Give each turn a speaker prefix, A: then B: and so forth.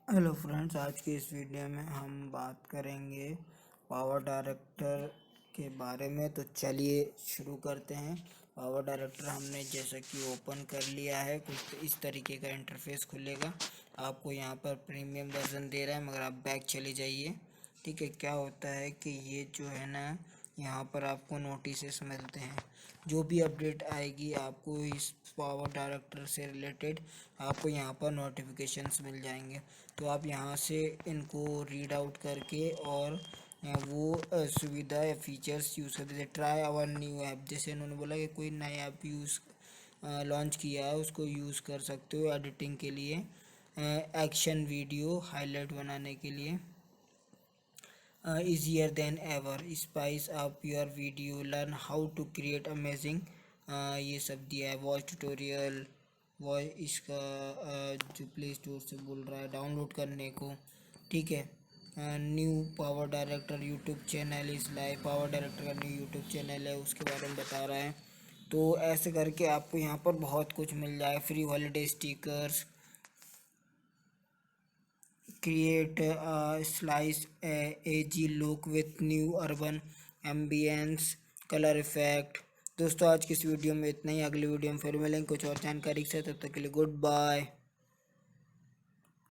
A: Hello friends, आज की इस वीडियो में हम बात करेंगे पावर डायरेक्टर के बारे में। तो चलिए शुरू करते हैं। पावर डायरेक्टर हमने जैसा कि ओपन कर लिया है। कुछ इस तरीके का इंटरफेस खुलेगा। आपको यहाँ पर प्रीमियम वर्जन दे रहा है, मगर आप बैक चले जाइए। ठीक है, क्या होता है कि ये जो है ना, यहाँ पर आपको नोटिसेस मिलते हैं। जो भी अपडेट आएगी आपको इस पावर डायरेक्टर से रिलेटेड, आपको यहाँ पर नोटिफिकेशंस मिल जाएंगे। तो आप यहाँ से इनको रीड आउट करके और वो सुविधा या फीचर्स यूज़ करते। ट्राई आवर न्यू ऐप, जैसे उन्होंने बोला कि कोई नया ऐप लॉन्च किया है, उसको यूज़ कर सकते हो एडिटिंग के लिए, एक्शन वीडियो हाईलाइट बनाने के लिए। Easier than ever, spice up your video, learn how to create amazing, ये सब दिया है। वॉच ट्यूटोरियल, वॉच इसका जो प्ले स्टोर से बोल रहा है डाउनलोड करने को। ठीक है, new power director YouTube channel इस लाइव, पावर डायरेक्टर का न्यू यूट्यूब चैनल है, उसके बारे में बता रहा है। तो ऐसे करके आपको यहाँ पर बहुत कुछ मिल जाए। Free holiday stickers, create a slice AG look with new urban ambience color effect। दोस्तों, आज की इस वीडियो में इतना ही। अगली वीडियो में फिर मिलेंगे कुछ और जानकारी के साथ। तब तक के लिए गुड बाय।